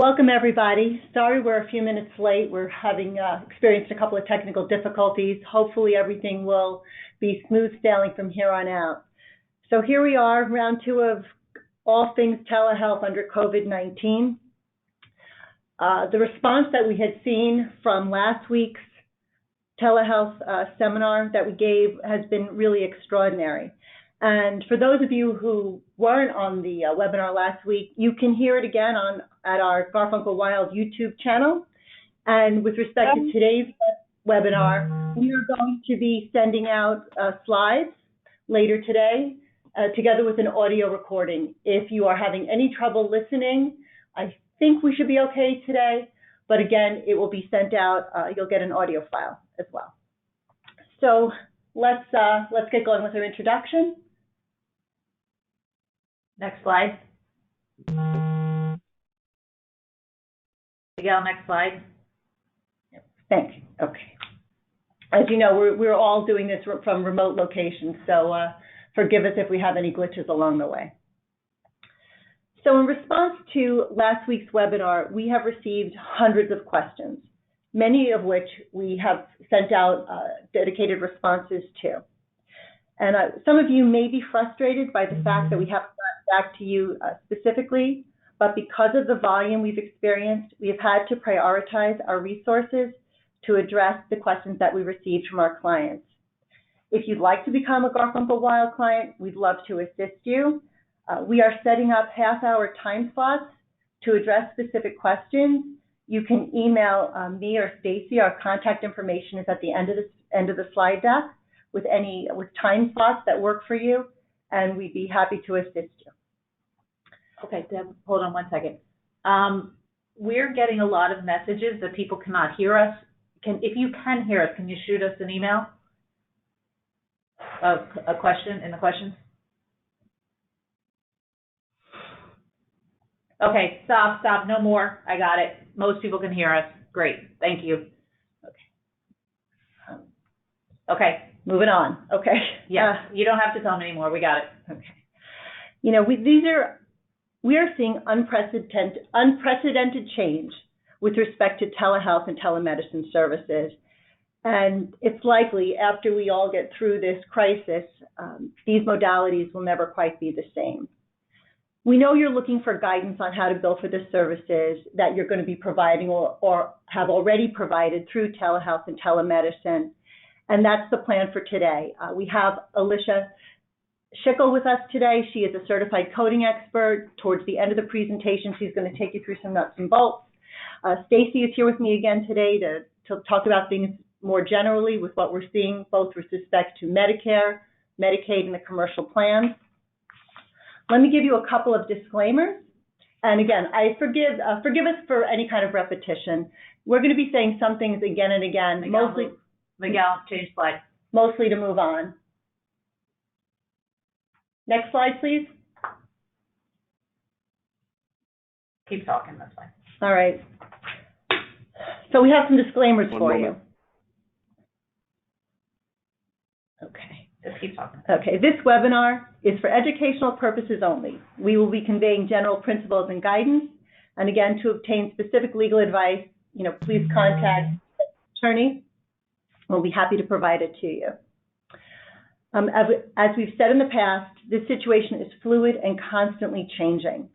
Welcome, everybody. Sorry we're a few minutes late. We're having experienced a couple of technical difficulties. Hopefully everything will be smooth sailing from here on out. So here we are, round two of all things telehealth under COVID-19. The response that we had seen from last week's telehealth seminar that we gave has been really extraordinary. And for those of you who weren't on the webinar last week, you can hear it again at our Garfunkel Wild YouTube channel. And with respect to today's webinar, we are going to be sending out slides later today, together with an audio recording. If you are having any trouble listening, I think we should be okay today. But again, it will be sent out. You'll get an audio file as well. So let's get going with our introduction. Next slide. Miguel, next slide. Thank you. Okay. As you know, we're all doing this from remote locations, so forgive us if we have any glitches along the way. So in response to last week's webinar, we have received hundreds of questions, many of which we have sent out dedicated responses to. And some of you may be frustrated by the fact that we haven't gotten back to you specifically, but because of the volume we've experienced, we have had to prioritize our resources to address the questions that we received from our clients. If you'd like to become a Garfunkel Wild client, we'd love to assist you. We are setting up half-hour time slots to address specific questions. You can email me or Stacy. Our contact information is at the end of the slide deck with time slots that work for you, and we'd be happy to assist you. Okay, Deb, hold on one second. We're getting a lot of messages that people cannot hear us. If you can hear us, can you shoot us an email? A question in the questions? Okay, stop, no more. I got it. Most people can hear us. Great, thank you. Okay. Moving on. Okay. Yeah, you don't have to tell them anymore. We got it. Okay. You know, we are seeing unprecedented change with respect to telehealth and telemedicine services. And it's likely after we all get through this crisis, these modalities will never quite be the same. We know you're looking for guidance on how to bill for the services that you're going to be providing or have already provided through telehealth and telemedicine. And that's the plan for today. We have Alicia Schickel with us today. She is a certified coding expert. Towards the end of the presentation, she's going to take you through some nuts and bolts. Stacy is here with me again today to talk about things more generally with what we're seeing, both with respect to Medicare, Medicaid, and the commercial plans. Let me give you a couple of disclaimers. And again, I forgive us for any kind of repetition. We're going to be saying some things again and again, Miguel, change slide. Mostly to move on. Next slide, please. Keep talking, that's fine. All right. So we have some disclaimers for you. Okay. Just keep talking. Okay, this webinar is for educational purposes only. We will be conveying general principles and guidance. And again, to obtain specific legal advice, please contact an attorney. We'll be happy to provide it to you. As we've said in the past, this situation is fluid and constantly changing.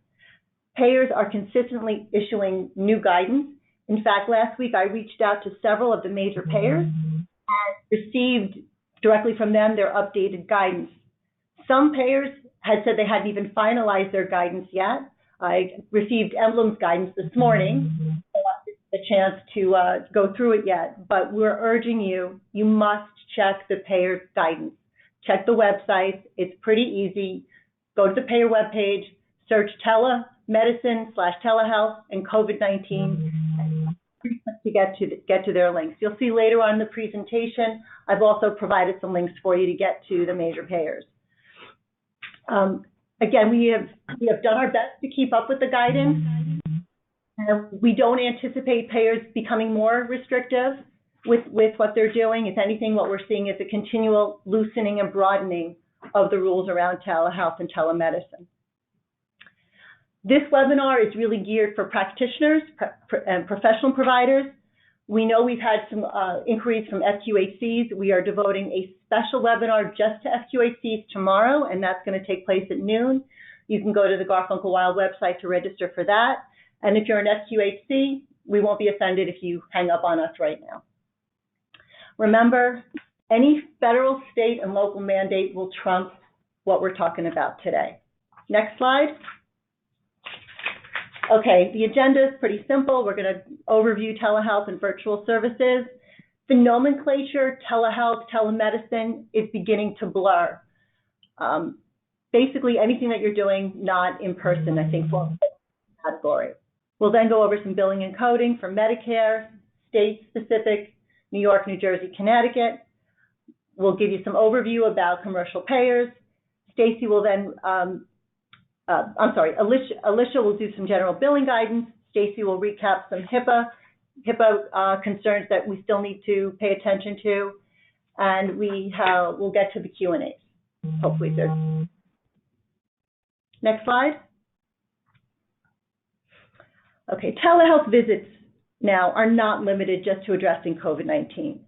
Payers are consistently issuing new guidance. In fact, last week I reached out to several of the major payers and received directly from them their updated guidance. Some payers had said they hadn't even finalized their guidance yet. I received Emblem's guidance this morning. A chance to go through it yet, but we're urging you must check the payer's guidance. Check the website. It's pretty easy. Go to the payer webpage, search telemedicine/telehealth and COVID-19 to get to their links. You'll see later on in the presentation, I've also provided some links for you to get to the major payers. Again, we have done our best to keep up with the guidance. We don't anticipate payers becoming more restrictive with what they're doing. If anything, what we're seeing is a continual loosening and broadening of the rules around telehealth and telemedicine. This webinar is really geared for practitioners and professional providers. We know we've had some inquiries from FQHCs. We are devoting a special webinar just to FQHCs tomorrow, and that's going to take place at noon. You can go to the Garfunkel Wild website to register for that. And if you're an FQHC, we won't be offended if you hang up on us right now. Remember, any federal, state, and local mandate will trump what we're talking about today. Next slide. Okay, the agenda is pretty simple. We're going to overview telehealth and virtual services. The nomenclature, telehealth, telemedicine, is beginning to blur. Basically, anything that you're doing not in person, I think, falls in the category. We'll then go over some billing and coding for Medicare, state-specific, New York, New Jersey, Connecticut. We'll give you some overview about commercial payers. Stacy will then, Alicia will do some general billing guidance. Stacy will recap some HIPAA concerns that we still need to pay attention to. And we'll get to the Q&As, hopefully soon. Next slide. Okay, telehealth visits now are not limited just to addressing COVID-19.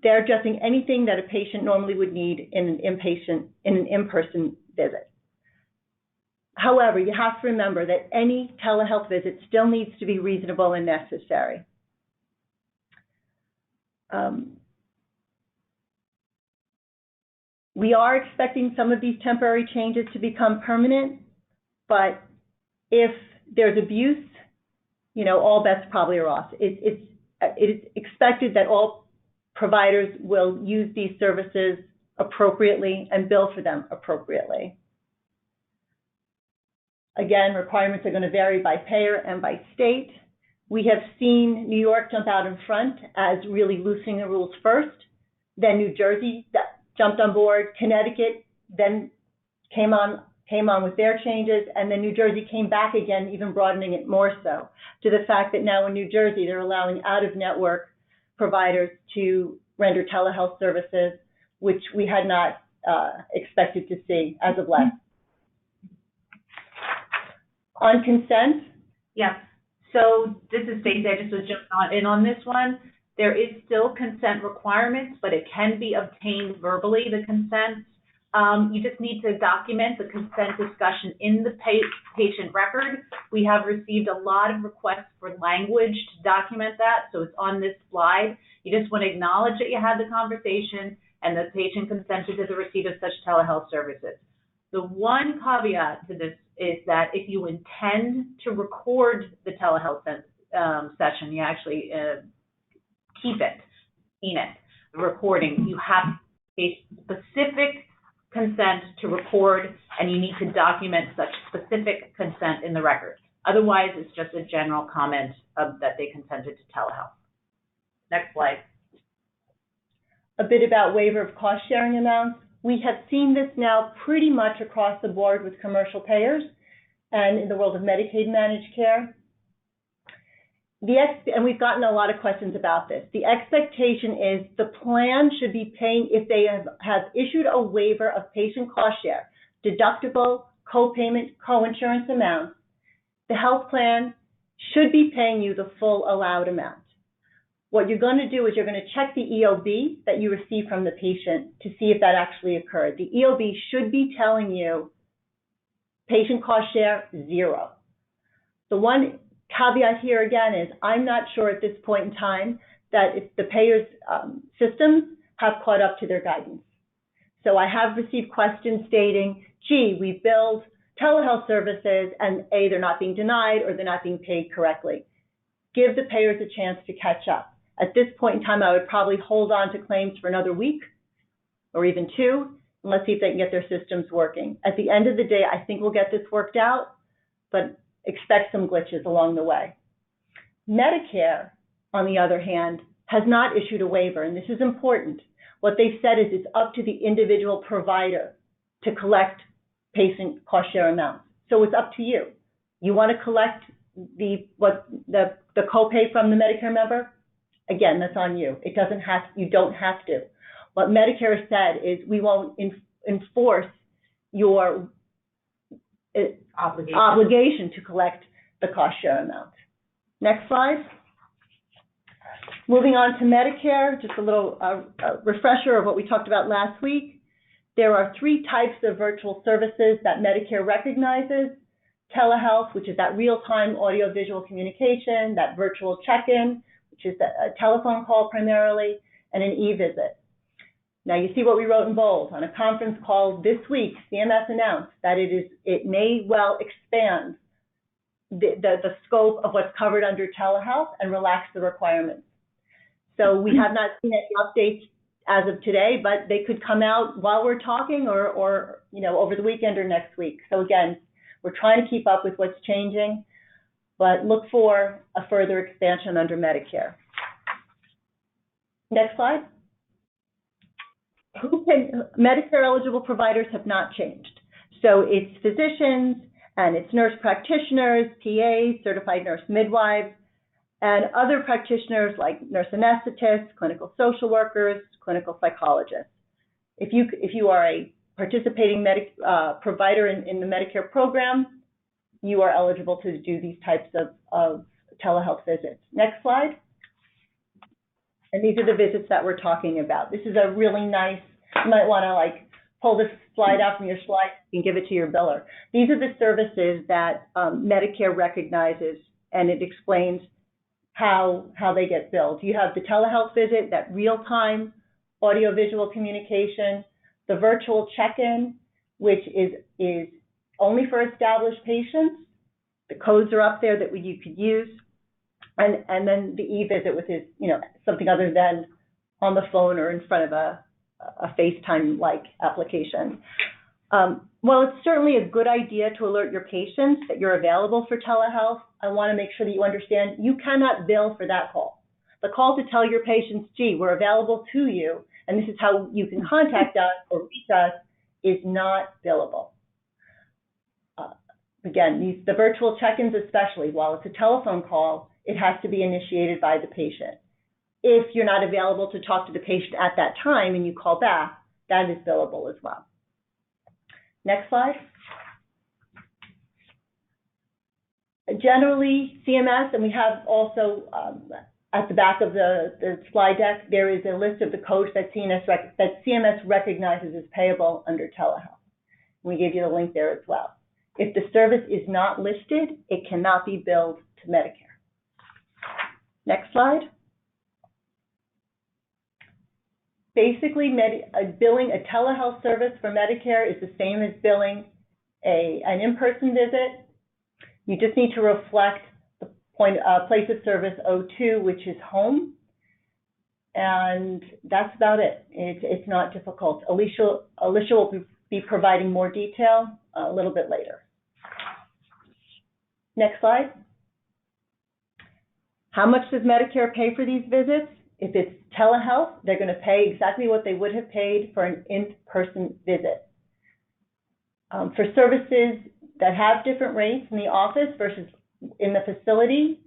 They're addressing anything that a patient normally would need in an in-person visit. However, you have to remember that any telehealth visit still needs to be reasonable and necessary. We are expecting some of these temporary changes to become permanent, but if there's abuse, all bets probably are off. It is expected that all providers will use these services appropriately and bill for them appropriately. Again, requirements are going to vary by payer and by state. We have seen New York jump out in front as really loosening the rules first, then New Jersey jumped on board, Connecticut then came on with their changes, and then New Jersey came back again, even broadening it more so, to the fact that now in New Jersey, they're allowing out-of-network providers to render telehealth services, which we had not expected to see as of last. On consent? Yes. So this is Stacey. I just was jumping in on this one. There is still consent requirements, but it can be obtained verbally, the consent. You just need to document the consent discussion in the patient record. We have received a lot of requests for language to document that, so it's on this slide. You just want to acknowledge that you had the conversation and the patient consented to the receipt of such telehealth services. The one caveat to this is that if you intend to record the telehealth session, you actually keep it, the recording. You have a specific consent to record, and you need to document such specific consent in the record. Otherwise, it's just a general comment that they consented to telehealth. Next slide. A bit about waiver of cost sharing amounts. We have seen this now pretty much across the board with commercial payers and in the world of Medicaid managed care. And we've gotten a lot of questions about this. The expectation is the plan should be paying, if they have issued a waiver of patient cost share, deductible, co-payment, co-insurance amounts, the health plan should be paying you the full allowed amount. What you're going to do is you're going to check the EOB that you receive from the patient to see if that actually occurred. The EOB should be telling you patient cost share, 0. The one caveat here again is I'm not sure at this point in time that if the payers' systems have caught up to their guidance. So I have received questions stating, gee, we billed telehealth services and A, they're not being denied or they're not being paid correctly. Give the payers a chance to catch up. At this point in time, I would probably hold on to claims for another week or even 2, and let's see if they can get their systems working. At the end of the day, I think we'll get this worked out, but expect some glitches along the way. Medicare, on the other hand, has not issued a waiver, and this is important. What they've said is it's up to the individual provider to collect patient cost share amounts. So it's up to you. You want to collect the copay from the Medicare member? Again, that's on you. You don't have to. What Medicare said is we won't enforce your obligation to collect the cost share amount. Next slide. Moving on to Medicare, just a little refresher of what we talked about last week. There are 3 types of virtual services that Medicare recognizes: telehealth, which is that real-time audio-visual communication; that virtual check-in, which is a telephone call primarily; and an e-visit. Now you see what we wrote in bold. On a conference call this week, CMS announced that it may well expand the scope of what's covered under telehealth and relax the requirements. So we have not seen any updates as of today, but they could come out while we're talking or over the weekend or next week. So again, we're trying to keep up with what's changing, but look for a further expansion under Medicare. Next slide. Medicare eligible providers have not changed. So it's physicians and it's nurse practitioners, PAs, certified nurse midwives, and other practitioners like nurse anesthetists, clinical social workers, clinical psychologists. If you are a participating provider in the Medicare program, you are eligible to do these types of telehealth visits. Next slide. And these are the visits that we're talking about. This is a really nice, you might want to pull this slide out from your slide and give it to your biller. These are the services that Medicare recognizes, and it explains how they get billed. You have the telehealth visit, that real-time audio-visual communication, the virtual check-in, which is only for established patients. The codes are up there that you could use. And then the e-visit, which is something other than on the phone or in front of a FaceTime-like application. Well, it's certainly a good idea to alert your patients that you're available for telehealth. I want to make sure that you understand you cannot bill for that call. The call to tell your patients, gee, we're available to you, and this is how you can contact us or reach us, is not billable. Again, the virtual check-ins especially, while it's a telephone call, it has to be initiated by the patient. If you're not available to talk to the patient at that time and you call back, that is billable as well. Next slide. Generally, CMS, and we have also at the back of the slide deck, there is a list of the codes that CMS recognizes as payable under telehealth. We gave you the link there as well. If the service is not listed, it cannot be billed to Medicare. Next slide. Basically, billing a telehealth service for Medicare is the same as billing an in-person visit. You just need to reflect the place of service 02, which is home. And that's about it. It's not difficult. Alicia will be providing more detail a little bit later. Next slide. How much does Medicare pay for these visits? If it's telehealth, they're going to pay exactly what they would have paid for an in-person visit. For services that have different rates in the office versus in the facility,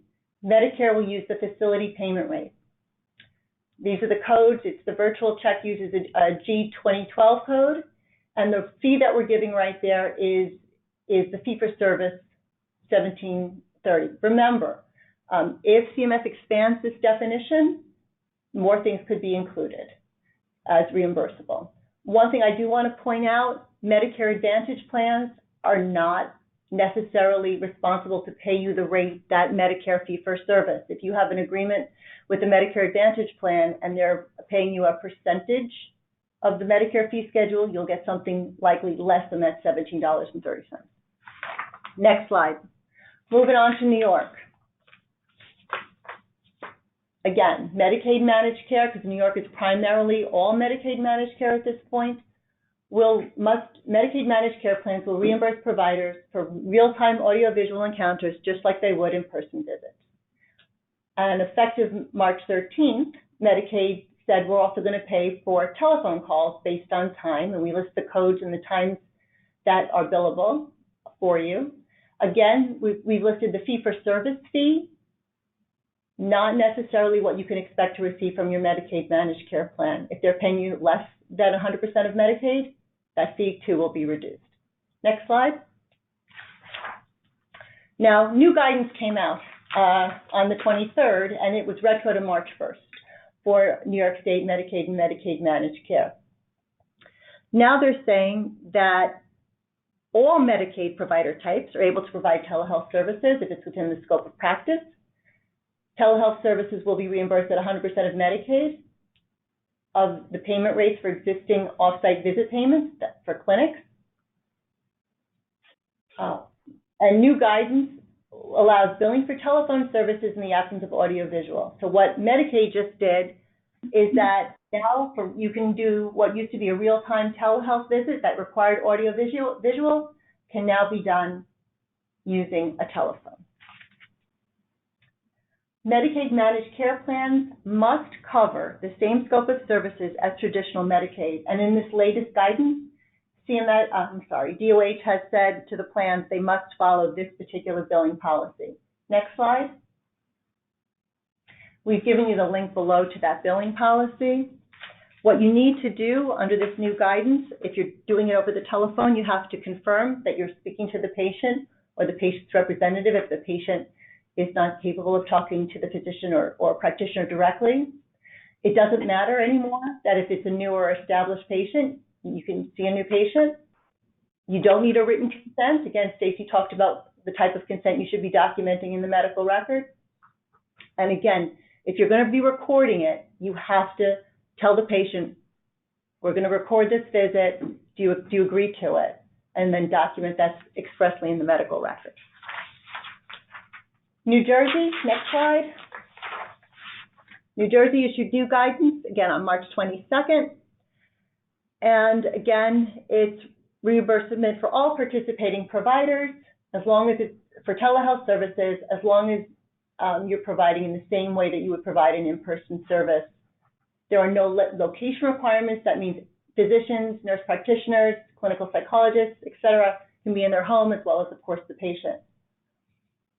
Medicare will use the facility payment rate. These are the codes. It's the virtual check uses a G2012 code, and the fee that we're giving right there is the fee-for-service $17.30. Remember, if CMS expands this definition, more things could be included as reimbursable. One thing I do want to point out, Medicare Advantage plans are not necessarily responsible to pay you the rate that Medicare fee-for-service. If you have an agreement with the Medicare Advantage plan and they're paying you a percentage of the Medicare fee schedule, you'll get something likely less than that $17.30. Next slide. Moving on to New York. Again, Medicaid managed care, because New York is primarily all Medicaid managed care at this point, Medicaid managed care plans will reimburse providers for real-time audiovisual encounters just like they would in-person visits. And effective March 13th, Medicaid said we're also going to pay for telephone calls based on time, and we list the codes and the times that are billable for you. Again, we've listed the fee-for-service fee, not necessarily what you can expect to receive from your Medicaid managed care plan. If they're paying you less than 100% of Medicaid, that fee too will be reduced. Next slide. Now, new guidance came out on the 23rd, and it was retro to March 1st for New York State Medicaid and Medicaid managed care. Now they're saying that all Medicaid provider types are able to provide telehealth services if it's within the scope of practice. Telehealth services will be reimbursed at 100% of Medicaid of the payment rates for existing off-site visit payments for clinics. And new guidance allows billing for telephone services in the absence of audiovisual. So what Medicaid just did is that now you can do what used to be a real-time telehealth visit that required audiovisual can now be done using a telephone. Medicaid managed care plans must cover the same scope of services as traditional Medicaid. And in this latest guidance, DOH has said to the plans they must follow this particular billing policy. Next slide. We've given you the link below to that billing policy. What you need to do under this new guidance, if you're doing it over the telephone, you have to confirm that you're speaking to the patient or the patient's representative if the patient is not capable of talking to the physician or practitioner directly. It doesn't matter anymore that if it's a new or established patient, you can see a new patient. You don't need a written consent. Again, Stacy talked about the type of consent you should be documenting in the medical record. And again, if you're going to be recording it, you have to tell the patient, we're going to record this visit. Do you agree to it? And then document that expressly in the medical record. New Jersey, next slide. New Jersey issued new guidance, again, on March 22nd. And again, it's reimbursement for all participating providers, as long as it's for telehealth services, as long as you're providing in the same way that you would provide an in-person service. There are no location requirements. That means physicians, nurse practitioners, clinical psychologists, et cetera, can be in their home as well as, of course, the patient.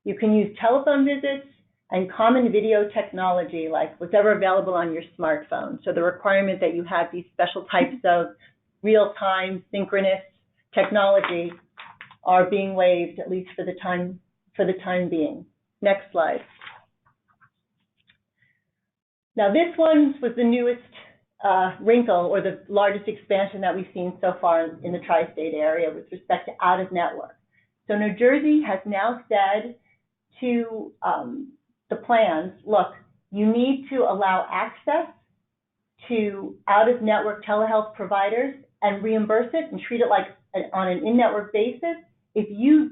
You can use telephone visits and common video technology, like whatever available on your smartphone. So the requirement that you have these special types of real-time synchronous technology are being waived, at least for the time being. Next slide. Now this one was the newest wrinkle or the largest expansion that we've seen so far in the tri-state area with respect to out-of-network. So New Jersey has now said to the plans, look, you need to allow access to out-of-network telehealth providers and reimburse it and treat it like on an in-network basis if you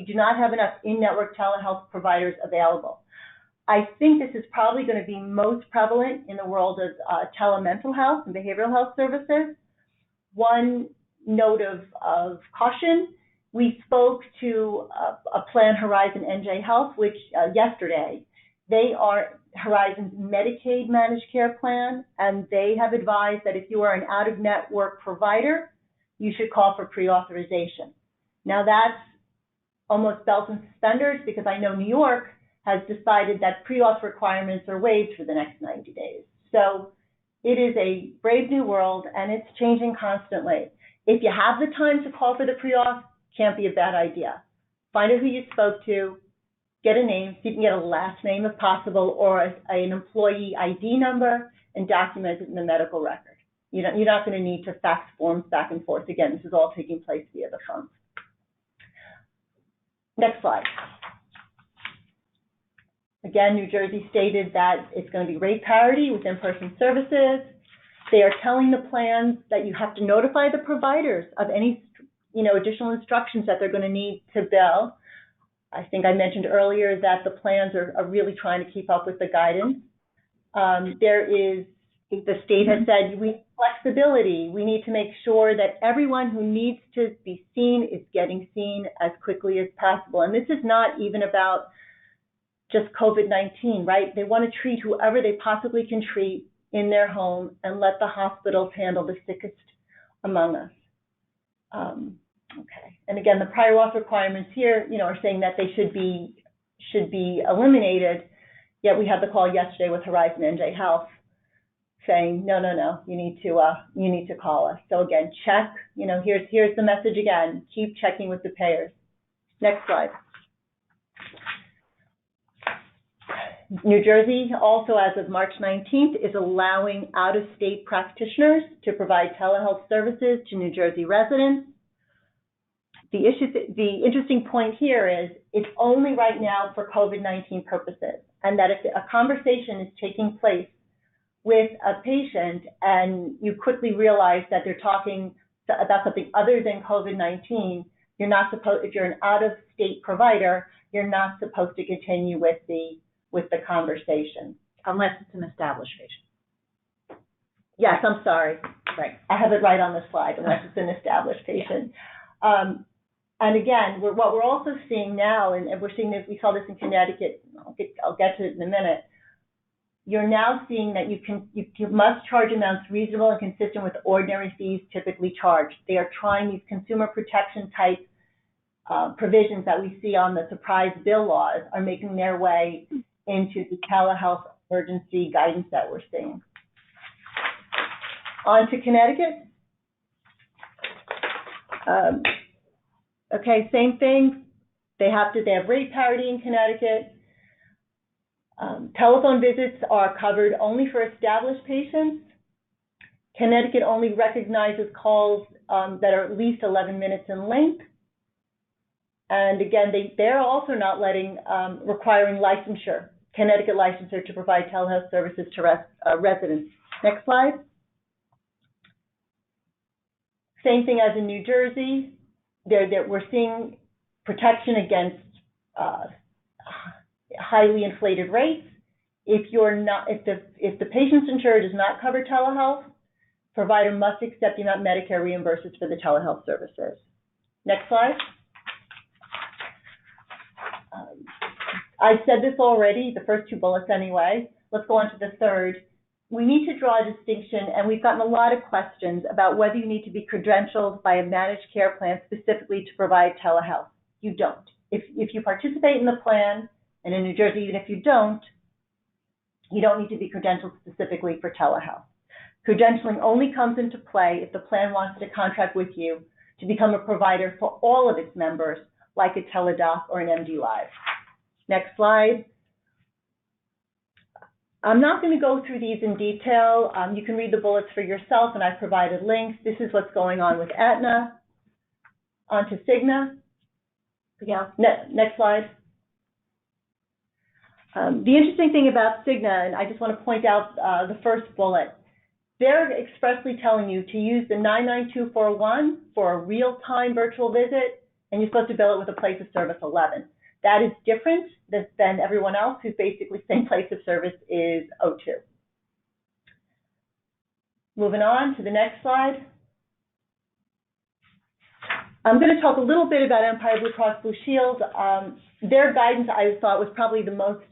do not have enough in-network telehealth providers available. I think this is probably going to be most prevalent in the world of telemental health and behavioral health services. One note of caution, we spoke to a plan, Horizon NJ Health, which yesterday, they are Horizon's Medicaid managed care plan, and they have advised that if you are an out-of-network provider, you should call for pre-authorization. Now that's almost belts and suspenders because I know New York has decided that pre-auth requirements are waived for the next 90 days. So it is a brave new world and it's changing constantly. If you have the time to call for the pre-auth, can't be a bad idea. Find out who you spoke to, get a name, so you can get a last name if possible, or an employee ID number, and document it in the medical record. You're not going to need to fax forms back and forth. Again, this is all taking place via the phone. Next slide. Again, New Jersey stated that it's going to be rate parity with in-person services. They are telling the plans that you have to notify the providers of any additional instructions that they're going to need to bill. I think I mentioned earlier that the plans are really trying to keep up with the guidance. The state has said we need flexibility. We need to make sure that everyone who needs to be seen is getting seen as quickly as possible. And this is not even about just COVID-19, right? They want to treat whoever they possibly can treat in their home and let the hospitals handle the sickest among us. Okay. And again, the prior auth requirements here, are saying that they should be eliminated. Yet we had the call yesterday with Horizon NJ Health saying, no, you need to call us. So again, check. Here's the message again. Keep checking with the payers. Next slide. New Jersey also, as of March 19th, is allowing out-of-state practitioners to provide telehealth services to New Jersey residents. The interesting point here is it's only right now for COVID-19 purposes, and that if a conversation is taking place with a patient and you quickly realize that they're talking about something other than COVID-19, you're not supposed, if you're an out-of-state provider, you're not supposed to continue with the conversation. Unless it's an established patient. Yes, I'm sorry. Right. I have it right on the slide, unless it's an established patient. Yeah. And again, what we're also seeing now, and we're seeing this, we saw this in Connecticut, I'll get to it in a minute. You're now seeing that you must charge amounts reasonable and consistent with ordinary fees typically charged. They are trying these consumer protection type provisions that we see on the surprise bill laws are making their way into the telehealth emergency guidance that we're seeing. On to Connecticut. Okay, same thing. They have rate parity in Connecticut. Telephone visits are covered only for established patients. Connecticut only recognizes calls that are at least 11 minutes in length. And again, they're also not requiring licensure, Connecticut licensure to provide telehealth services to residents. Next slide. Same thing as in New Jersey. We're seeing protection against highly inflated rates. If the patient's insurer does not cover telehealth, provider must accept the amount Medicare reimburses for the telehealth services. Next slide. I said this already, the first two bullets anyway. Let's go on to the third. We need to draw a distinction, and we've gotten a lot of questions about whether you need to be credentialed by a managed care plan specifically to provide telehealth. You don't. If you participate in the plan, and in New Jersey, even if you don't need to be credentialed specifically for telehealth. Credentialing only comes into play if the plan wants to contract with you to become a provider for all of its members, like a Teledoc or an MD Live. Next slide. I'm not going to go through these in detail. You can read the bullets for yourself, and I've provided links. This is what's going on with Aetna. On to Cigna. Yeah. Next slide. The interesting thing about Cigna, and I just want to point out the first bullet, they're expressly telling you to use the 99241 for a real-time virtual visit, and you're supposed to bill it with a place of service 11. That is different than everyone else whose basically same place of service is 02. Moving on to the next slide. I'm going to talk a little bit about Empire Blue Cross Blue Shield. Their guidance, I thought, was probably the most,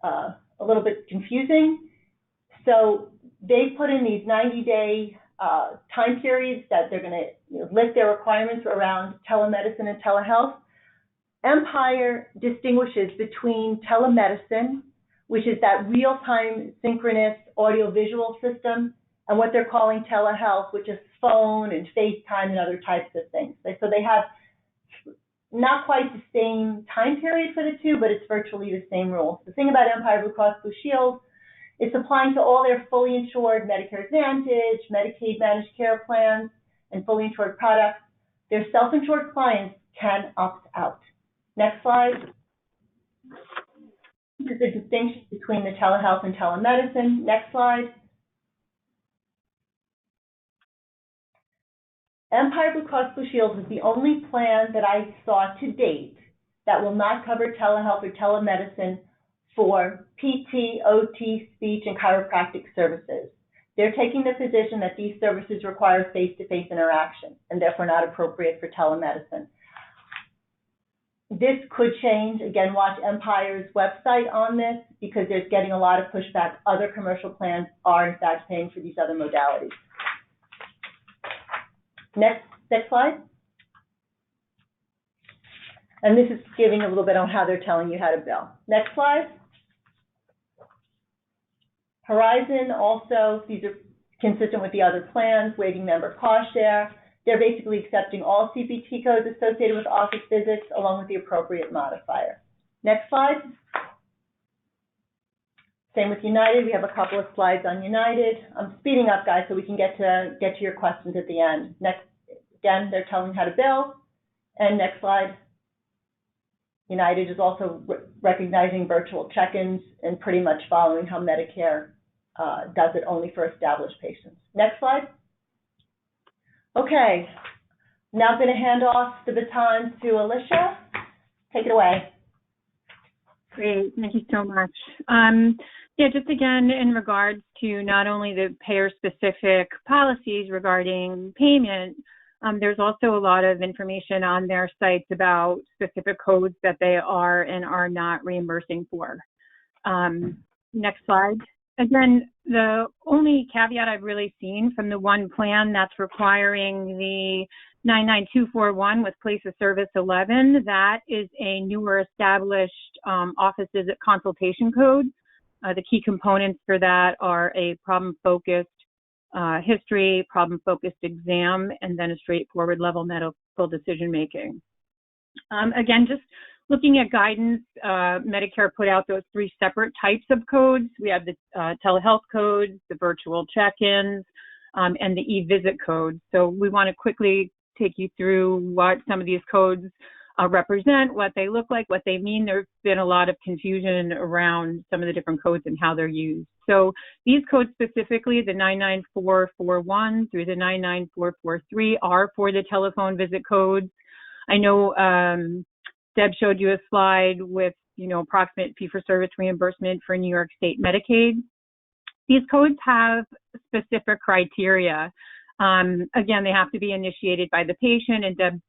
a little bit confusing. So they put in these 90-day time periods that they're going to lift their requirements around telemedicine and telehealth. Empire distinguishes between telemedicine, which is that real-time synchronous audio-visual system, and what they're calling telehealth, which is phone and FaceTime and other types of things. So they have not quite the same time period for the two, but it's virtually the same rules. The thing about Empire Blue Cross Blue Shield, it's applying to all their fully insured Medicare Advantage, Medicaid managed care plans, and fully insured products. Their self-insured clients can opt out. Next slide. This is the distinction between the telehealth and telemedicine. Next slide. Empire Blue Cross Blue Shield is the only plan that I saw to date that will not cover telehealth or telemedicine for PT, OT, speech, and chiropractic services. They're taking the position that these services require face-to-face interaction and therefore not appropriate for telemedicine. This could change. Again, watch Empire's website on this because there's getting a lot of pushback. Other commercial plans are, in fact, paying for these other modalities. Next slide. And this is giving a little bit on how they're telling you how to bill. Next slide. Horizon also, these are consistent with the other plans, waiving member cost share. They're basically accepting all CPT codes associated with office visits along with the appropriate modifier. Next slide. Same with United. We have a couple of slides on United. I'm speeding up, guys, so we can get to your questions at the end. Next, again, they're telling how to bill. And next slide. United is also recognizing virtual check-ins and pretty much following how Medicare does it only for established patients. Next slide. Okay, now I'm going to hand off the baton to Alicia. Take it away. Great, thank you so much. Yeah, just again, in regards to not only the payer-specific policies regarding payment, there's also a lot of information on their sites about specific codes that they are and are not reimbursing for. Next slide. Again, the only caveat I've really seen from the one plan that's requiring the 99241 with place of service 11, that is a newer established office visit consultation code. The key components for that are a problem-focused history, problem-focused exam, and then a straightforward level medical decision-making. Again, just looking at guidance, Medicare put out those 3 separate types of codes. We have the telehealth codes, the virtual check-ins, and the e-visit codes. So we want to quickly take you through what some of these codes represent, what they look like, what they mean. There's been a lot of confusion around some of the different codes and how they're used. So these codes specifically, the 99441 through the 99443, are for the telephone visit codes. I know Deb showed you a slide with, approximate fee-for-service reimbursement for New York State Medicaid. These codes have specific criteria. Again, they have to be initiated by the patient, and Deb,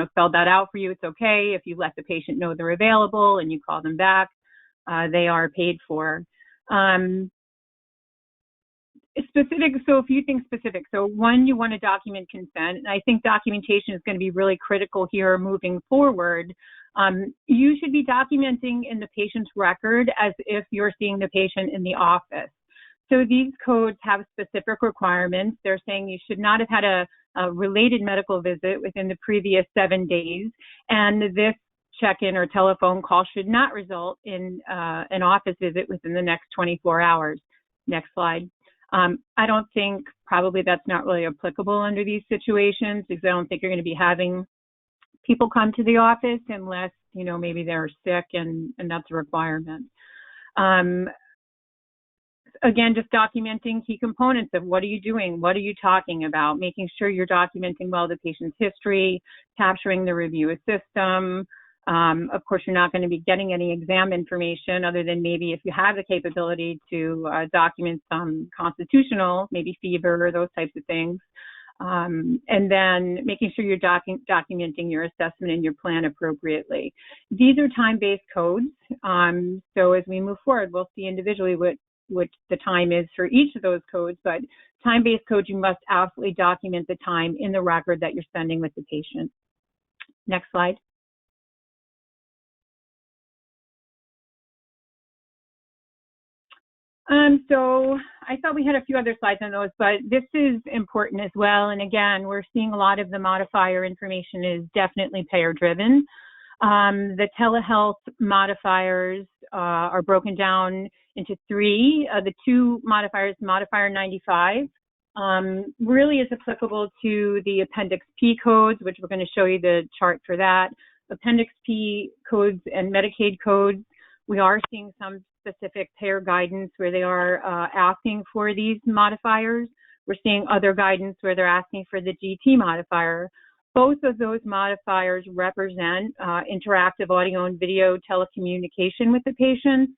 spelled that out for you. It's okay if you let the patient know they're available and you call them back. They are paid for. Specific, so a few things specific. So one, you want to document consent, and I think documentation is going to be really critical here moving forward. You should be documenting in the patient's record as if you're seeing the patient in the office. So these codes have specific requirements. They're saying you should not have had a related medical visit within the previous 7 days, and this check-in or telephone call should not result in an office visit within the next 24 hours. Next slide. I don't think probably that's not really applicable under these situations, because I don't think you're going to be having people come to the office unless, maybe they're sick and that's a requirement. Again, just documenting key components of what are you doing, what are you talking about, making sure you're documenting well the patient's history, capturing the review system. Of course, you're not going to be getting any exam information other than maybe if you have the capability to document some constitutional, maybe fever or those types of things. And then making sure you're documenting your assessment and your plan appropriately. These are time-based codes. So as we move forward, we'll see individually what the time is for each of those codes, but time-based codes, you must absolutely document the time in the record that you're spending with the patient. Next slide. So I thought we had a few other slides on those, but this is important as well. And again, we're seeing a lot of the modifier information is definitely payer-driven. The telehealth modifiers are broken down into 3. The 2 modifiers, modifier 95, really is applicable to the Appendix P codes, which we're going to show you the chart for that. Appendix P codes and Medicaid codes, we are seeing some specific payer guidance where they are asking for these modifiers. We're seeing other guidance where they're asking for the GT modifier. Both of those modifiers represent interactive audio and video telecommunication with the patient.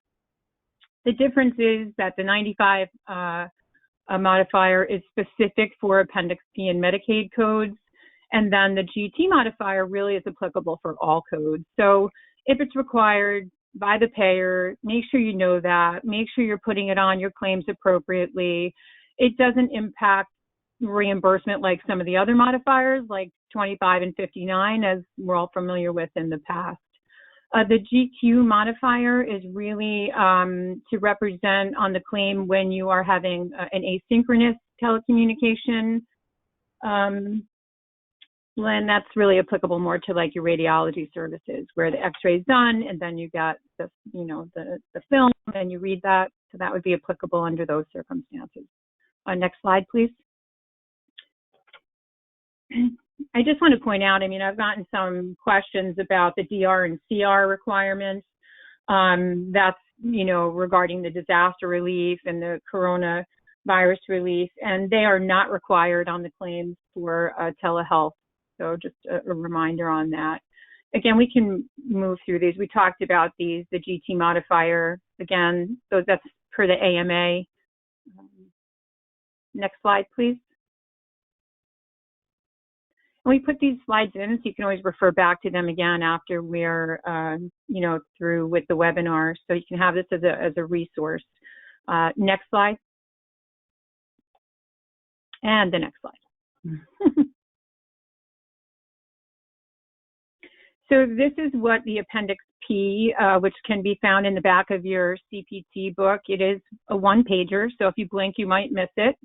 The difference is that the 95 modifier is specific for Appendix P and Medicaid codes, and then the GT modifier really is applicable for all codes. So if it's required by the payer, make sure you know that, make sure you're putting it on your claims appropriately. It doesn't impact reimbursement like some of the other modifiers, like 25 and 59, as we're all familiar with in the past. The GQ modifier is really to represent on the claim when you are having an asynchronous telecommunication Lynn, that's really applicable more to like your radiology services where the x-ray is done and then you got the, the film and you read that. So that would be applicable under those circumstances. Next slide, please. I just want to point out, I mean, I've gotten some questions about the DR and CR requirements. That's, regarding the disaster relief and the coronavirus relief, and they are not required on the claims for telehealth. So just a reminder on that. Again, we can move through these. We talked about these, the GT modifier, again, so that's per the AMA. Next slide, please. And we put these slides in, so you can always refer back to them again after we're, through with the webinar. So you can have this as a resource. Next slide. And the next slide. So this is what the Appendix P, which can be found in the back of your CPT book. It is a one-pager, so if you blink, you might miss it.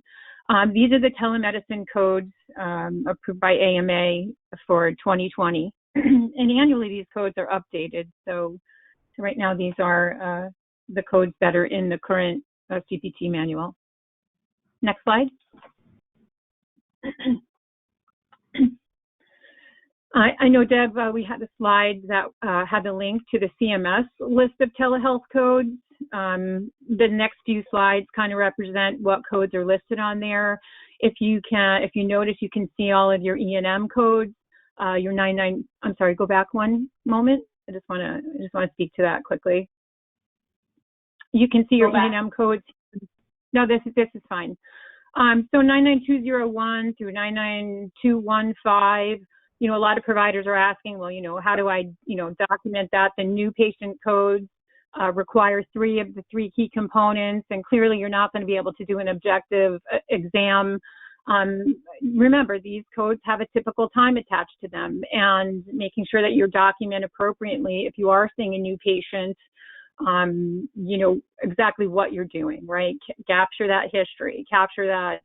These are the telemedicine codes approved by AMA for 2020. And annually, these codes are updated. So right now, these are the codes that are in the current CPT manual. Next slide. I know, Deb, we had a slide that had the link to the CMS list of telehealth codes. The next few slides kind of represent what codes are listed on there. If you notice, you can see all of your E&M codes, your 99. I'm sorry, go back one moment. I just want to speak to that quickly. You can see your E&M codes. No, this is fine. So 99201 through 99215. A lot of providers are asking, well, how do I, document that? The new patient codes require 3 of the 3 key components, and clearly you're not going to be able to do an objective exam. Remember, these codes have a typical time attached to them, and making sure that you document appropriately if you are seeing a new patient, exactly what you're doing, right? Capture that history, capture that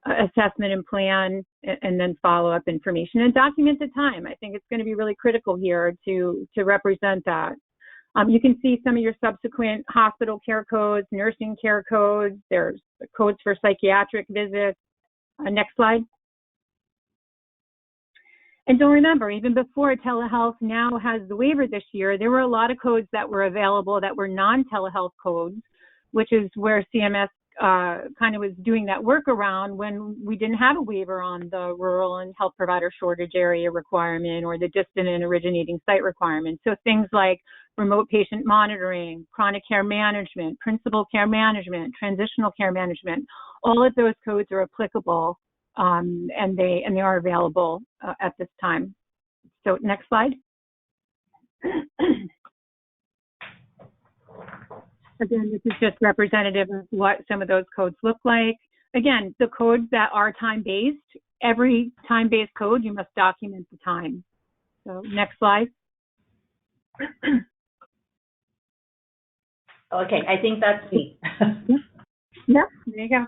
assessment and plan, and then follow-up information, and document the time. I think it's going to be really critical here to represent that. You can see some of your subsequent hospital care codes, nursing care codes. There's codes for psychiatric visits. Next slide. And don't remember, even before telehealth now has the waiver this year, there were a lot of codes that were available that were non-telehealth codes, which is where CMS kind of was doing that workaround when we didn't have a waiver on the rural and health provider shortage area requirement or the distant and originating site requirement. So things like remote patient monitoring, chronic care management, principal care management, transitional care management, all of those codes are applicable, and they are available at this time. So next slide. Again, this is just representative of what some of those codes look like. Again, the codes that are time-based, every time-based code, you must document the time. So next slide. Okay, I think that's me. Yep, there you go.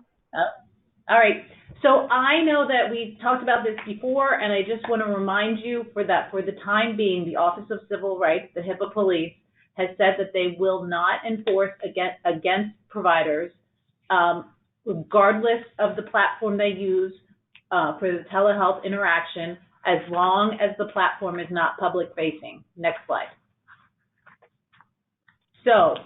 All right. So I know that we've talked about this before, and I just want to remind you for the time being, the Office of Civil Rights, the HIPAA police, has said that they will not enforce against providers, regardless of the platform they use for the telehealth interaction, as long as the platform is not public-facing. Next slide. So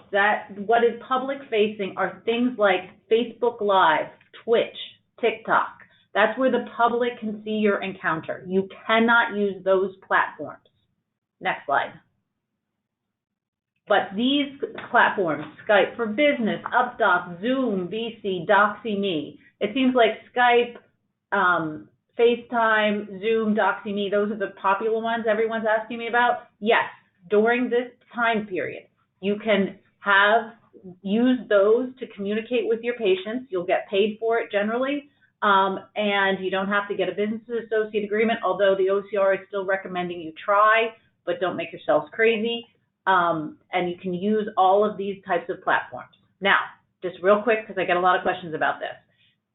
what is public-facing are things like Facebook Live, Twitch, TikTok. That's where the public can see your encounter. You cannot use those platforms. Next slide. But these platforms, Skype for Business, UpDoc, Zoom, VC, DoxyMe, it seems like Skype, FaceTime, Zoom, DoxyMe, those are the popular ones everyone's asking me about. Yes, during this time period, you can use those to communicate with your patients. You'll get paid for it generally, and you don't have to get a business associate agreement, although the OCR is still recommending you try, but don't make yourselves crazy. And you can use all of these types of platforms. Now, just real quick, because I get a lot of questions about this.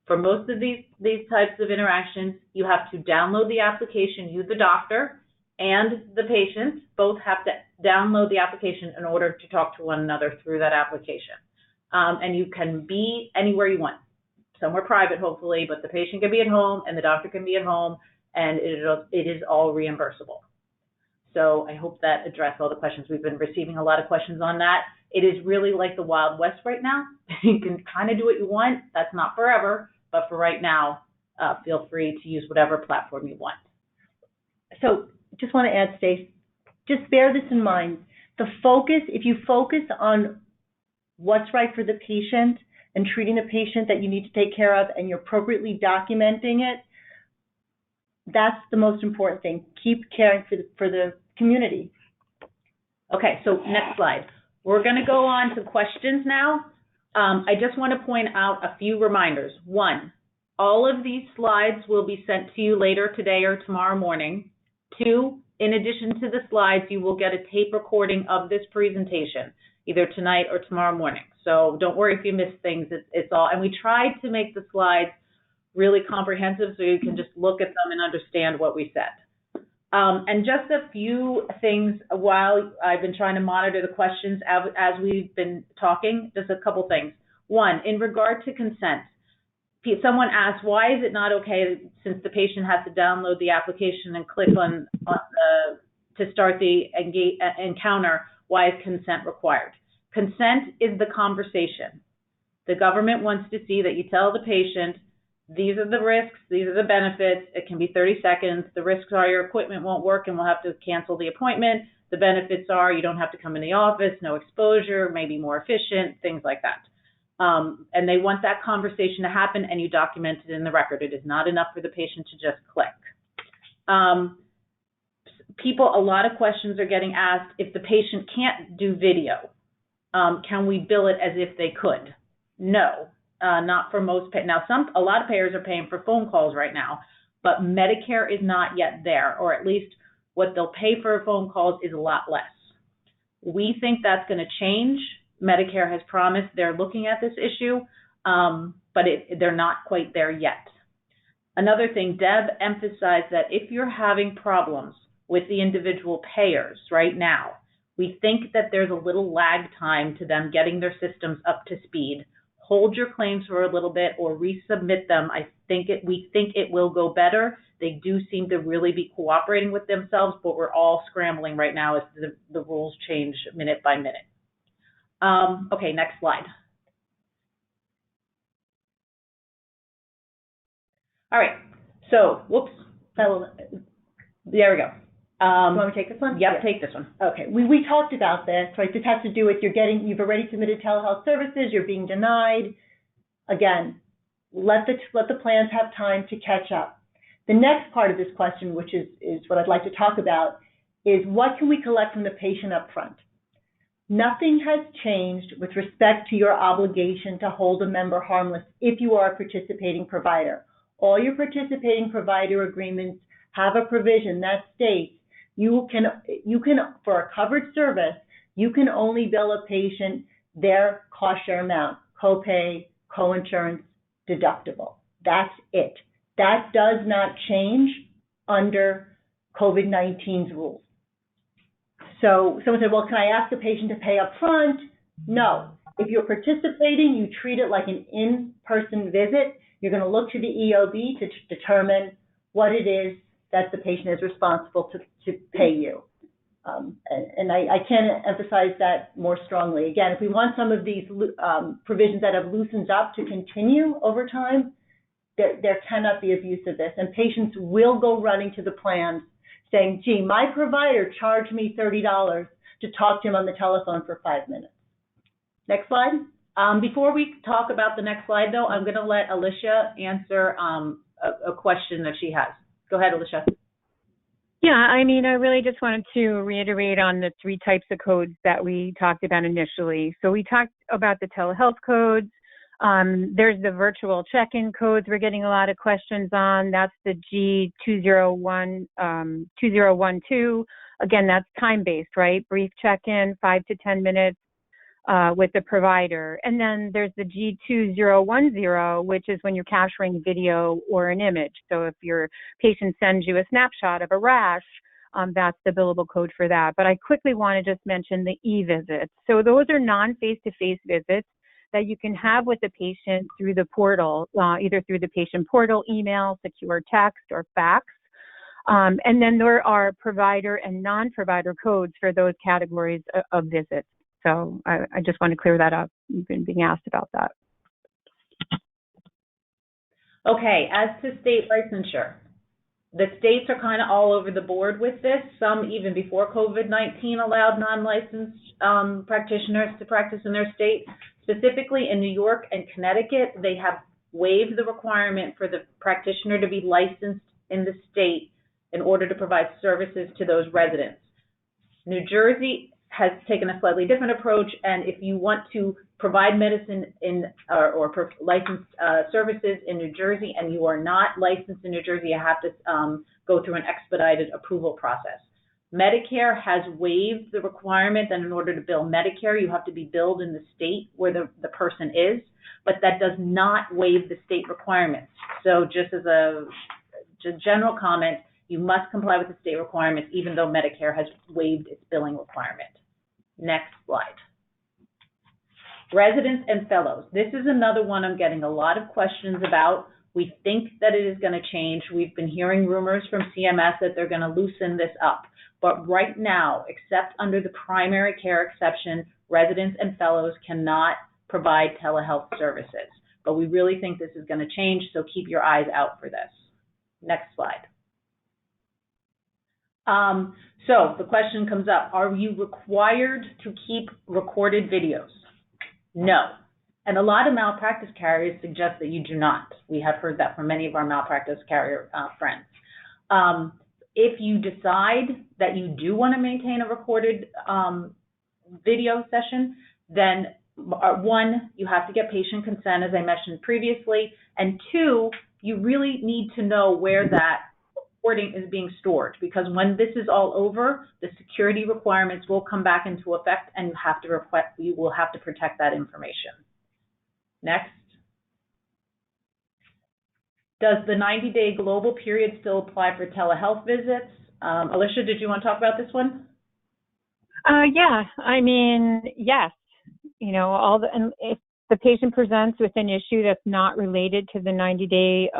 For most of these types of interactions, you have to download the application. You, the doctor, and the patient both have to download the application in order to talk to one another through that application. And you can be anywhere you want, somewhere private, hopefully, but the patient can be at home and the doctor can be at home, and it is all reimbursable. So I hope that addressed all the questions. We've been receiving a lot of questions on that. It is really like the Wild West right now. You can kind of do what you want. That's not forever, but for right now, feel free to use whatever platform you want. So just want to add, Stace, just bear this in mind. The focus, if you focus on what's right for the patient and treating the patient that you need to take care of, and you're appropriately documenting it, that's the most important thing. Keep caring for the community. Okay, so next slide. We're going to go on to questions now. I just want to point out a few reminders. One, all of these slides will be sent to you later today or tomorrow morning. Two, in addition to the slides, you will get a tape recording of this presentation, either tonight or tomorrow morning. So don't worry if you miss things. It's all, and we tried to make the slides really comprehensive so you can just look at them and understand what we said. And just a few things while I've been trying to monitor the questions as we've been talking, just a couple things. One, in regard to consent, someone asked, why is it not okay since the patient has to download the application and click on to start the encounter, why is consent required? Consent is the conversation. The government wants to see that you tell the patient, these are the risks, these are the benefits. It can be 30 seconds. The risks are your equipment won't work and we'll have to cancel the appointment. The benefits are you don't have to come in the office, no exposure, maybe more efficient, things like that. And they want that conversation to happen, and you document it in the record. It is not enough for the patient to just click. A lot of questions are getting asked, if the patient can't do video, can we bill it as if they could? No. Not for most now a lot of payers are paying for phone calls right now, but Medicare is not yet there, or at least what they'll pay for phone calls is a lot less. We think that's going to change. Medicare has promised they're looking at this issue, but they're not quite there yet. Another thing, Deb emphasized that if you're having problems with the individual payers right now, we think that there's a little lag time to them getting their systems up to speed. Hold your claims for a little bit or resubmit them. We think it will go better. They do seem to really be cooperating with themselves, but we're all scrambling right now as the rules change minute by minute. Okay, next slide. All right, so, whoops. There we go. You want me to take this one? Yep, yeah. Take this one. Okay, we talked about this, right? This has to do with you've already submitted telehealth services, you're being denied. Again, let the plans have time to catch up. The next part of this question, which is what I'd like to talk about, is what can we collect from the patient up front? Nothing has changed with respect to your obligation to hold a member harmless if you are a participating provider. All your participating provider agreements have a provision that states you can for a covered service, you can only bill a patient their cost share amount, copay, coinsurance, deductible. That's it. That does not change under COVID-19's rules. So someone said, well, can I ask the patient to pay up front? No. If you're participating, you treat it like an in-person visit. You're going to look to the EOB to determine what it is that the patient is responsible to pay you. And I can't emphasize that more strongly. Again, if we want some of these provisions that have loosened up to continue over time, there cannot be abuse of this. And patients will go running to the plans saying, gee, my provider charged me $30 to talk to him on the telephone for 5 minutes. Next slide. Before we talk about the next slide, though, I'm going to let Alicia answer a question that she has. Go ahead, Alicia. Yeah, I mean, I really just wanted to reiterate on the 3 types of codes that we talked about initially. So we talked about the telehealth codes. There's the virtual check-in codes we're getting a lot of questions on. That's the G2012. Again, that's time-based, right? Brief check-in, 5 to 10 minutes. with the provider. And then there's the G2010, which is when you're capturing video or an image. So if your patient sends you a snapshot of a rash, that's the billable code for that. But I quickly want to just mention the e-visits. So those are non-face-to-face visits that you can have with the patient through the portal, either through the patient portal, email, secure text, or fax. And then there are provider and non-provider codes for those categories of visits. So I just want to clear that up. You've been being asked about that. Okay, as to state licensure, the states are kind of all over the board with this. Some even before COVID-19 allowed non-licensed practitioners to practice in their state. Specifically in New York and Connecticut, they have waived the requirement for the practitioner to be licensed in the state in order to provide services to those residents. New Jersey has taken a slightly different approach, and if you want to provide medicine in or licensed services in New Jersey and you are not licensed in New Jersey, you have to go through an expedited approval process. Medicare has waived the requirement that in order to bill Medicare, you have to be billed in the state where the person is, but that does not waive the state requirements. So just as a general comment, you must comply with the state requirements even though Medicare has waived its billing requirement. Next slide. Residents and fellows. This is another one I'm getting a lot of questions about. We think that it is going to change. We've been hearing rumors from CMS that they're going to loosen this up. But right now, except under the primary care exception, residents and fellows cannot provide telehealth services. But we really think this is going to change, so keep your eyes out for this. Next slide. So the question comes up, are you required to keep recorded videos? No. And a lot of malpractice carriers suggest that you do not. We have heard that from many of our malpractice carrier friends. If you decide that you do want to maintain a recorded video session, then one, you have to get patient consent, as I mentioned previously, and two, you really need to know where that recording is being stored, because when this is all over, the security requirements will come back into effect, and you will have to protect that information. Next. Does the 90-day global period still apply for telehealth visits? Alicia, did you want to talk about this one? Yeah, I mean, yes. You know, and if the patient presents with an issue that's not related to the 90-day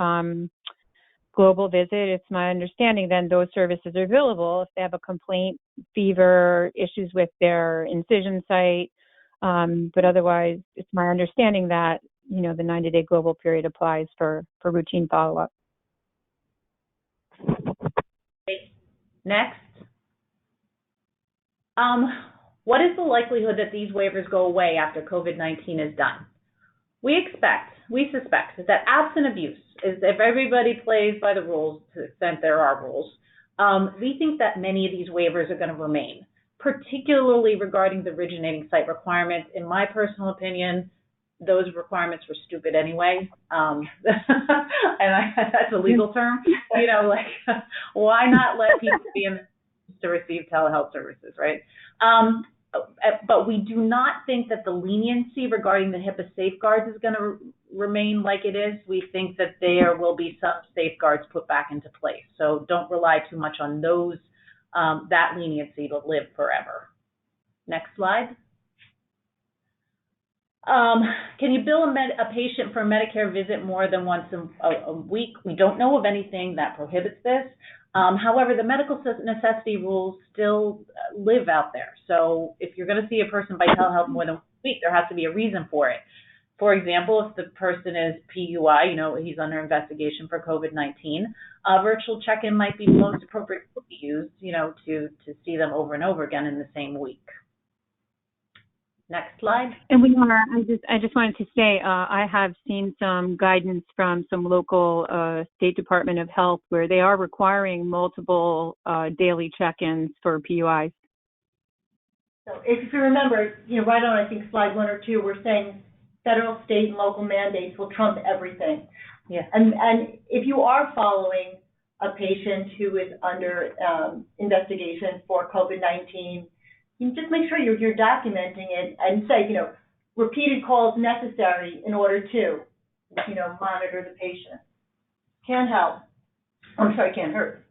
global visit, it's my understanding then those services are available. If they have a complaint, fever, issues with their incision site, but otherwise, it's my understanding that, you know, the 90-day global period applies for routine follow-up. Next. What is the likelihood that these waivers go away after COVID-19 is done? We suspect that absent abuse, is if everybody plays by the rules to the extent there are rules, we think that many of these waivers are going to remain, particularly regarding the originating site requirements. In my personal opinion, those requirements were stupid anyway. And that's a legal term. You know, like, why not let people be in to receive telehealth services, right? But we do not think that the leniency regarding the HIPAA safeguards is going to remain like it is. We think that there will be some safeguards put back into place. So don't rely too much on those, that leniency to live forever. Next slide. Can you bill a patient for a Medicare visit more than once a week? We don't know of anything that prohibits this. However, the medical necessity rules still live out there. So if you're going to see a person by telehealth more than 1 week, there has to be a reason for it. For example, if the person is PUI, you know, he's under investigation for COVID-19, a virtual check-in might be most appropriate to be used, you know, to see them over and over again in the same week. Next slide. And I just wanted to say, I have seen some guidance from some local State Department of Health where they are requiring multiple daily check-ins for PUIs. So if you remember, you know, right on, I think slide 1 or 2, we're saying federal, state, and local mandates will trump everything. Yeah. And if you are following a patient who is under investigation for COVID-19, you just make sure you're documenting it and say, repeated calls necessary in order to, monitor the patient. Can't help. I'm sorry, can't hurt.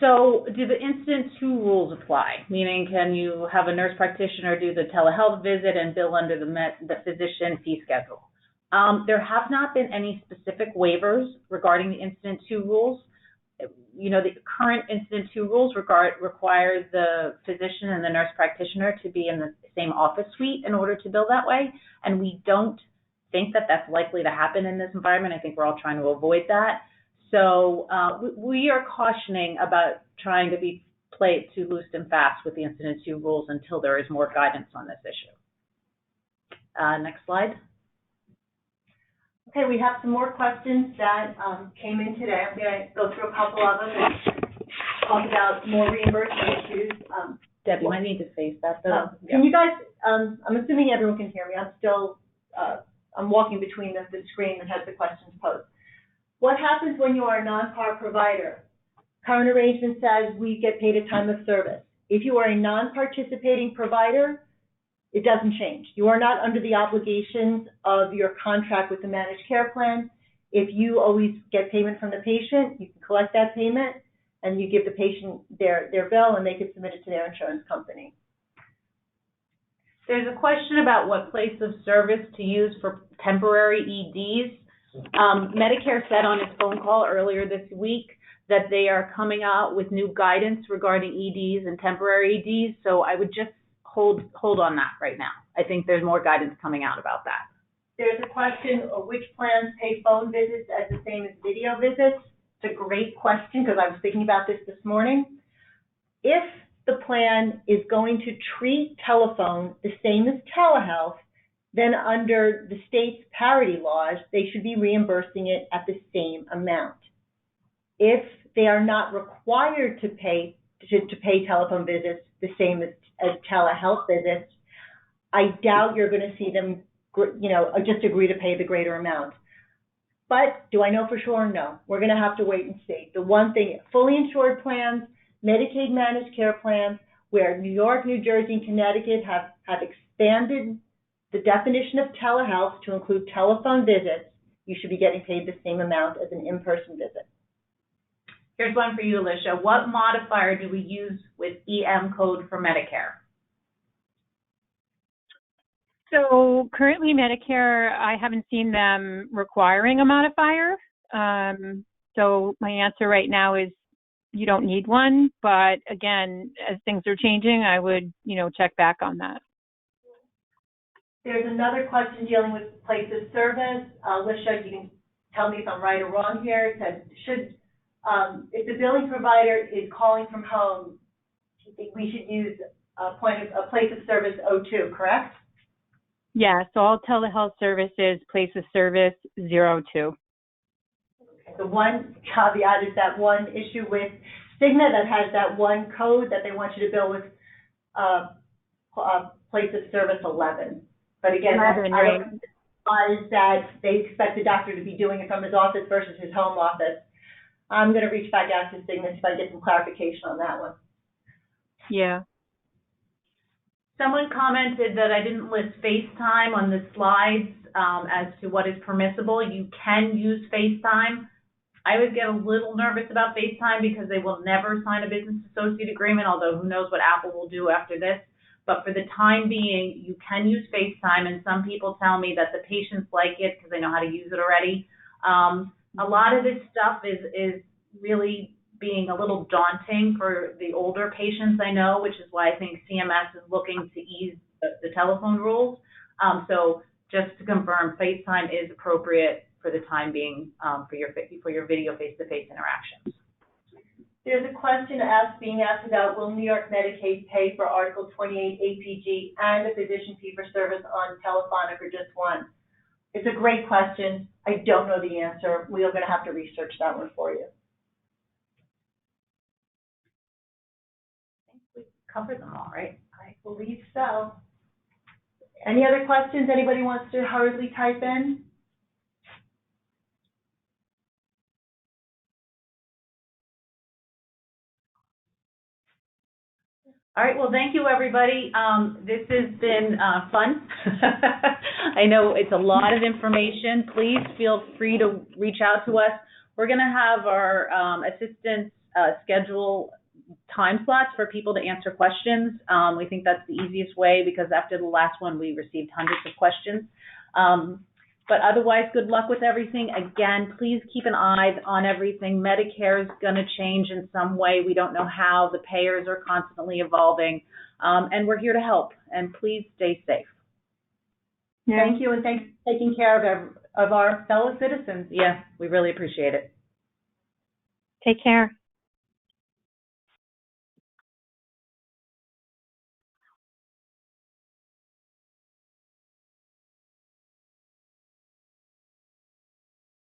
So do the incident 2 rules apply? Meaning, can you have a nurse practitioner do the telehealth visit and bill under the physician fee schedule? There have not been any specific waivers regarding the incident 2 rules. The current incident 2 rules require the physician and the nurse practitioner to be in the same office suite in order to bill that way, and we don't think that that's likely to happen in this environment. I think we're all trying to avoid that. So we are cautioning about trying to be played too loose and fast with the incident 2 rules until there is more guidance on this issue. Next slide. Okay, we have some more questions that came in today. I'm going to go through a couple of them and talk about more reimbursement issues. Deb, you might need to face that though. Can you guys, I'm assuming everyone can hear me. I'm still, I'm walking between the screen that has the questions posed. What happens when you are a non-par provider? Current arrangement says we get paid at time of service. If you are a non-participating provider, it doesn't change. You are not under the obligations of your contract with the managed care plan. If you always get payment from the patient, you can collect that payment and you give the patient their bill and they can submit it to their insurance company. There's a question about what place of service to use for temporary EDs. Medicare said on its phone call earlier this week that they are coming out with new guidance regarding EDs and temporary EDs, so I would just hold on that right now. I think there's more guidance coming out about that. There's a question of which plans pay phone visits as the same as video visits. It's a great question because I was thinking about this morning. If the plan is going to treat telephone the same as telehealth, then under the state's parity laws, they should be reimbursing it at the same amount. If they are not required to pay telephone visits the same as telehealth visits, I doubt you're going to see them, just agree to pay the greater amount. But do I know for sure? No. We're going to have to wait and see. The one thing, fully insured plans, Medicaid managed care plans, where New York, New Jersey, and Connecticut have expanded the definition of telehealth to include telephone visits, you should be getting paid the same amount as an in-person visit. Here's one for you, Alicia. What modifier do we use with EM code for Medicare? So currently Medicare, I haven't seen them requiring a modifier. So my answer right now is you don't need one. But again, as things are changing, I would, check back on that. There's another question dealing with place of service. Alicia, you can tell me if I'm right or wrong here. It says, if the billing provider is calling from home, you think we should use a place of service 02, correct? Yes, all telehealth services, place of service 02. Okay, the one caveat is that one issue with Cigna that has that one code that they want you to bill with place of service 11. But again, I don't realize that they expect the doctor to be doing it from his office versus his home office. I'm going to reach back out to Cigna if I get some clarification on that one. Yeah. Someone commented that I didn't list FaceTime on the slides as to what is permissible. You can use FaceTime. I would get a little nervous about FaceTime because they will never sign a business associate agreement, although who knows what Apple will do after this. But for the time being, you can use FaceTime, and some people tell me that the patients like it because they know how to use it already. A lot of this stuff is really being a little daunting for the older patients I know, which is why I think CMS is looking to ease the telephone rules. So just to confirm, FaceTime is appropriate for the time being for your video face-to-face interactions. There's a question being asked about will New York Medicaid pay for Article 28 APG and a physician fee-for-service on telephonic or just one? It's a great question. I don't know the answer. We are going to have to research that one for you. I think we covered them all, right? I believe so. Any other questions anybody wants to hurriedly type in? All right, well, thank you, everybody. This has been fun. I know it's a lot of information. Please feel free to reach out to us. We're going to have our assistants schedule time slots for people to answer questions. We think that's the easiest way because after the last one, we received hundreds of questions. But otherwise, good luck with everything. Again, please keep an eye on everything. Medicare is going to change in some way. We don't know how. The payers are constantly evolving. And we're here to help. And please stay safe. Yeah. Thank you, and thanks for taking care of our fellow citizens. Yeah, we really appreciate it. Take care.